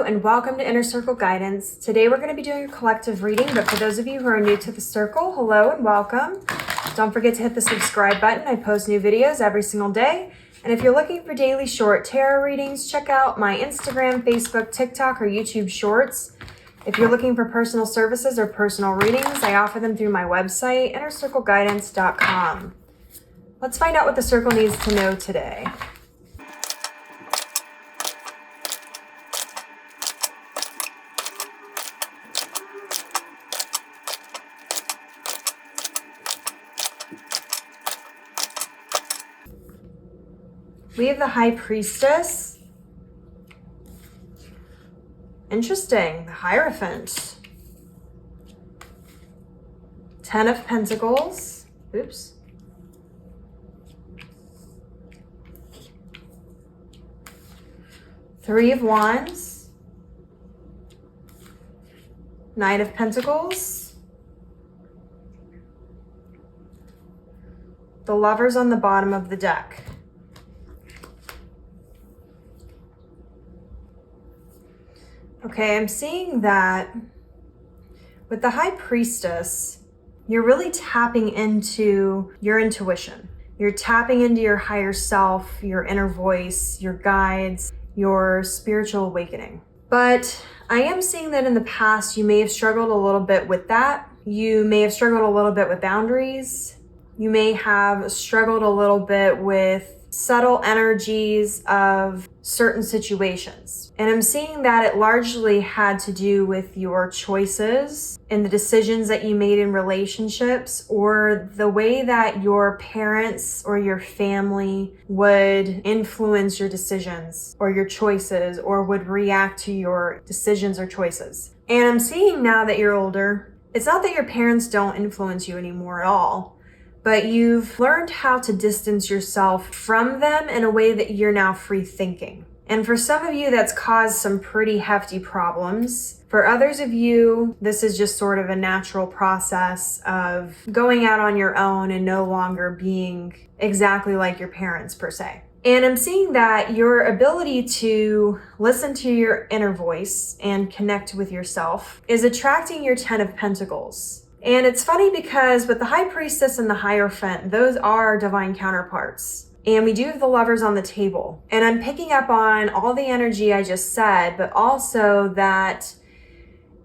and welcome to Inner Circle Guidance. Today we're going to be doing a collective reading, but for those of you who are new to the circle, hello and welcome. Don't forget to hit the subscribe button. I post new videos every single day. And if you're looking for daily short tarot readings, check out my Instagram, Facebook, TikTok, or YouTube shorts. If you're looking for personal services or personal readings, I offer them through my website, innercircleguidance.com. Let's find out what the circle needs to know today. We have the High Priestess. Interesting. The Hierophant. 10 of Pentacles. Oops. Three of Wands. Knight of Pentacles. The Lovers on the bottom of the deck. Okay, I'm seeing that with the High Priestess, you're really tapping into your intuition. You're tapping into your higher self, your inner voice, your guides, your spiritual awakening. But I am seeing that in the past, you may have struggled a little bit with that. You may have struggled a little bit with boundaries. You may have struggled a little bit with subtle energies of certain situations. And I'm seeing that it largely had to do with your choices and the decisions that you made in relationships, or the way that your parents or your family would influence your decisions or your choices, or would react to your decisions or choices. And I'm seeing now that you're older, it's not that your parents don't influence you anymore at all, but you've learned how to distance yourself from them in a way that you're now free thinking. And for some of you, that's caused some pretty hefty problems. For others of you, this is just sort of a natural process of going out on your own and no longer being exactly like your parents per se. And I'm seeing that your ability to listen to your inner voice and connect with yourself is attracting your 10 of Pentacles. And it's funny because with the High Priestess and the Hierophant, those are divine counterparts. And we do have the Lovers on the table. And I'm picking up on all the energy I just said, but also that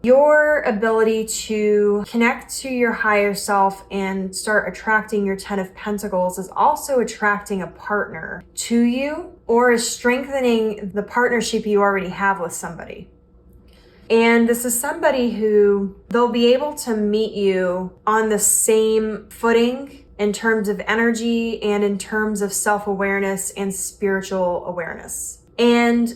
your ability to connect to your higher self and start attracting your 10 of Pentacles is also attracting a partner to you, or is strengthening the partnership you already have with somebody. And this is somebody who they'll be able to meet you on the same footing in terms of energy and in terms of self-awareness and spiritual awareness. And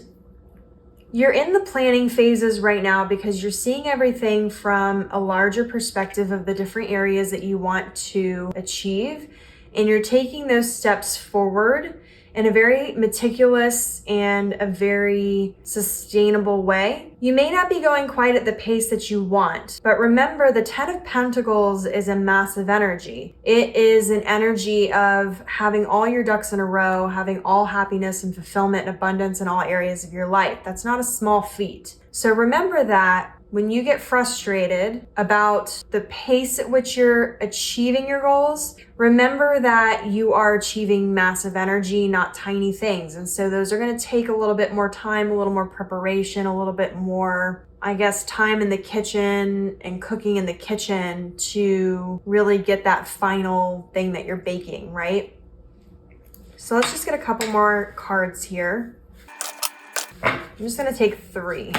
you're in the planning phases right now because you're seeing everything from a larger perspective of the different areas that you want to achieve. And you're taking those steps forward in a very meticulous and a very sustainable way. You may not be going quite at the pace that you want, but remember, the 10 of Pentacles is a massive energy. It is an energy of having all your ducks in a row, having all happiness and fulfillment and abundance in all areas of your life. That's not a small feat. So remember that when you get frustrated about the pace at which you're achieving your goals, remember that you are achieving massive energy, not tiny things. And so those are going to take a little bit more time, a little more preparation, a little bit more, I guess, time in the kitchen and cooking in the kitchen to really get that final thing that you're baking, right? So let's just get a couple more cards here. I'm just going to take 3.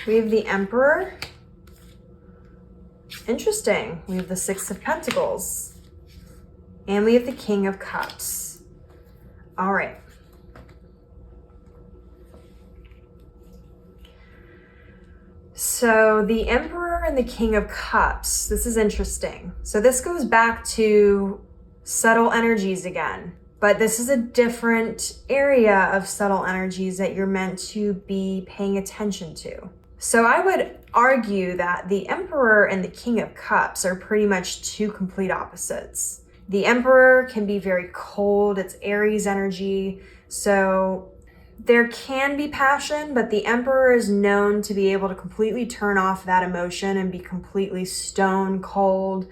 We have the Emperor. Interesting. We have the 6 of Pentacles. And we have the King of Cups. All right. So the Emperor and the King of Cups, this is interesting. So this goes back to subtle energies again. But this is a different area of subtle energies that you're meant to be paying attention to. So I would argue that the Emperor and the King of Cups are pretty much two complete opposites. The Emperor can be very cold, it's Aries energy, so there can be passion, but the Emperor is known to be able to completely turn off that emotion and be completely stone cold,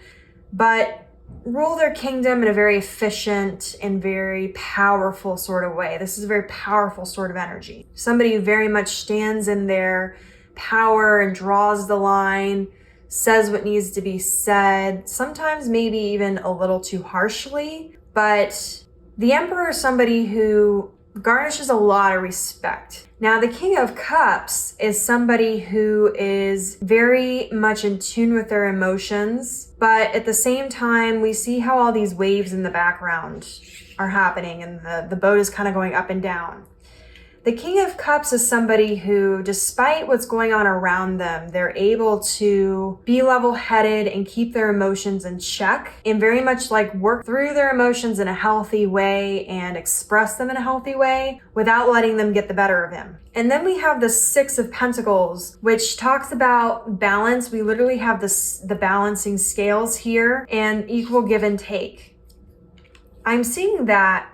but rule their kingdom in a very efficient and very powerful sort of way. This is a very powerful sort of energy. Somebody who very much stands in their power and draws the line, says what needs to be said, sometimes maybe even a little too harshly. But the Emperor is somebody who garnishes a lot of respect. Now, the King of Cups is somebody who is very much in tune with their emotions, but at the same time, we see how all these waves in the background are happening and the boat is kind of going up and down. The King of Cups is somebody who, despite what's going on around them, they're able to be level-headed and keep their emotions in check and very much like work through their emotions in a healthy way and express them in a healthy way without letting them get the better of him. And then we have the Six of Pentacles, which talks about balance. We literally have the balancing scales here and equal give and take. I'm seeing that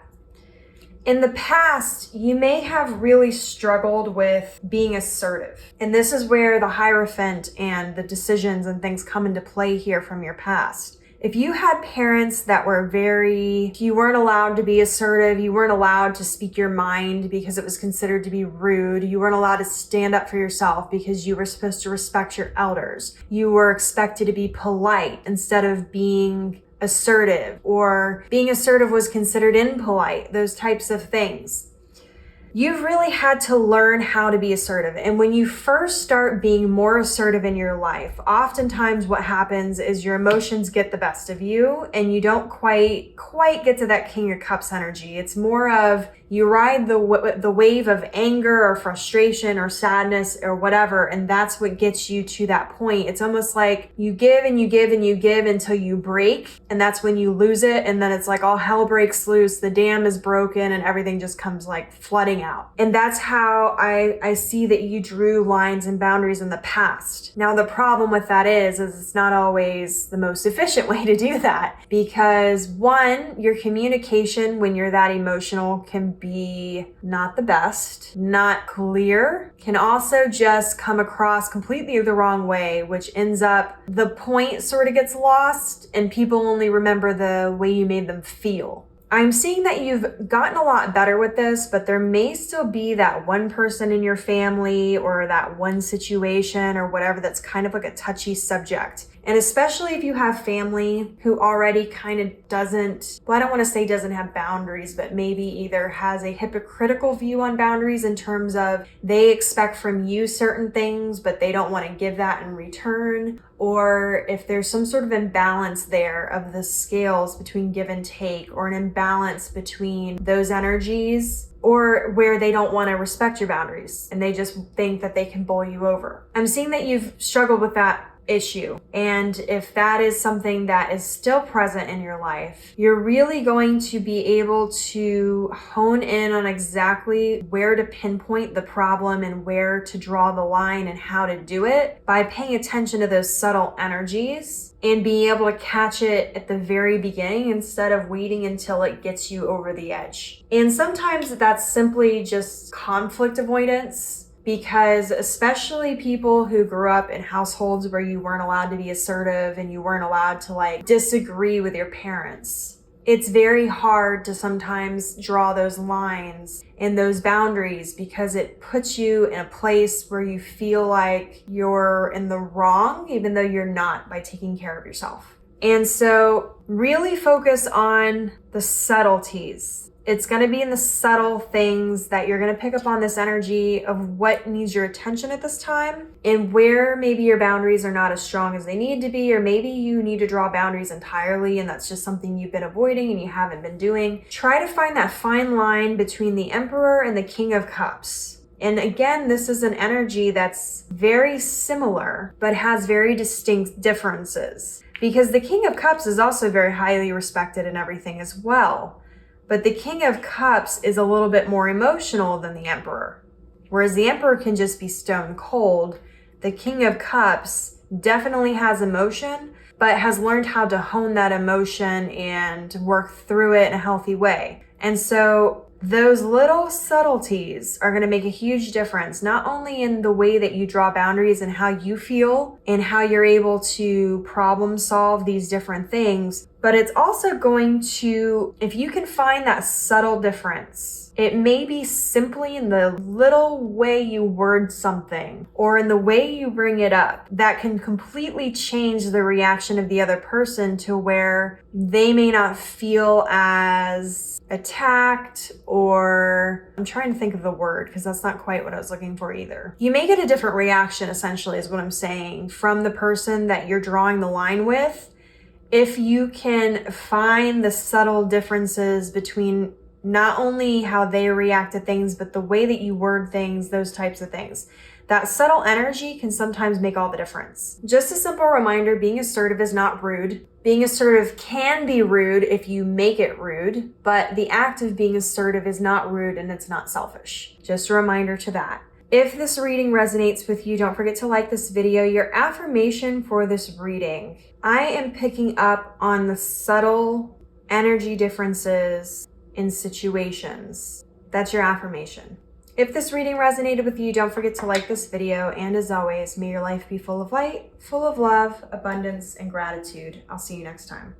in the past, you may have really struggled with being assertive. And this is where the Hierophant and the decisions and things come into play here from your past. If you had parents that were you weren't allowed to be assertive, you weren't allowed to speak your mind because it was considered to be rude, you weren't allowed to stand up for yourself because you were supposed to respect your elders, you were expected to be polite instead of being assertive, or being assertive was considered impolite, those types of things. You've really had to learn how to be assertive. And when you first start being more assertive in your life, oftentimes what happens is your emotions get the best of you and you don't quite get to that King of Cups energy. It's more of you ride the wave of anger or frustration or sadness or whatever, and that's what gets you to that point. It's almost like you give and you give and you give until you break, and that's when you lose it, and then it's like all hell breaks loose, the dam is broken, and everything just comes like flooding out. And that's how I see that you drew lines and boundaries in the past. Now, the problem with that is it's not always the most efficient way to do that, because one, your communication when you're that emotional can be not the best, not clear, can also just come across completely the wrong way, which ends up the point sort of gets lost and people only remember the way you made them feel. I'm seeing that you've gotten a lot better with this, but there may still be that one person in your family or that one situation or whatever that's kind of like a touchy subject. And especially if you have family who already kind of doesn't, well, I don't want to say doesn't have boundaries, but maybe either has a hypocritical view on boundaries in terms of they expect from you certain things, but they don't want to give that in return. Or if there's some sort of imbalance there of the scales between give and take, or an imbalance between those energies, or where they don't want to respect your boundaries and they just think that they can bowl you over. I'm seeing that you've struggled with that issue. And if that is something that is still present in your life, you're really going to be able to hone in on exactly where to pinpoint the problem and where to draw the line and how to do it by paying attention to those subtle energies and being able to catch it at the very beginning instead of waiting until it gets you over the edge. And sometimes that's simply just conflict avoidance, because especially people who grew up in households where you weren't allowed to be assertive and you weren't allowed to disagree with your parents, it's very hard to sometimes draw those lines and those boundaries because it puts you in a place where you feel like you're in the wrong, even though you're not, by taking care of yourself. And so really focus on the subtleties. It's going to be in the subtle things that you're going to pick up on this energy of what needs your attention at this time and where maybe your boundaries are not as strong as they need to be, or maybe you need to draw boundaries entirely and that's just something you've been avoiding and you haven't been doing. Try to find that fine line between the Emperor and the King of Cups. And again, this is an energy that's very similar, but has very distinct differences, because the King of Cups is also very highly respected and everything as well. But the King of Cups is a little bit more emotional than the Emperor. Whereas the Emperor can just be stone cold, The King of Cups definitely has emotion, but has learned how to hone that emotion and work through it in a healthy way. And so those little subtleties are going to make a huge difference, not only in the way that you draw boundaries and how you feel and how you're able to problem solve these different things, but it's also going to, if you can find that subtle difference, it may be simply in the little way you word something or in the way you bring it up that can completely change the reaction of the other person to where they may not feel as attacked, or I'm trying to think of the word because that's not quite what I was looking for either. You may get a different reaction, essentially, is what I'm saying, from the person that you're drawing the line with if you can find the subtle differences between not only how they react to things, but the way that you word things, those types of things. That subtle energy can sometimes make all the difference. Just a simple reminder, being assertive is not rude. Being assertive can be rude if you make it rude, but the act of being assertive is not rude and it's not selfish. Just a reminder to that. If this reading resonates with you, don't forget to like this video. Your affirmation for this reading: I am picking up on the subtle energy differences in situations. That's your affirmation. If this reading resonated with you, don't forget to like this video. And as always, may your life be full of light, full of love, abundance, and gratitude. I'll see you next time.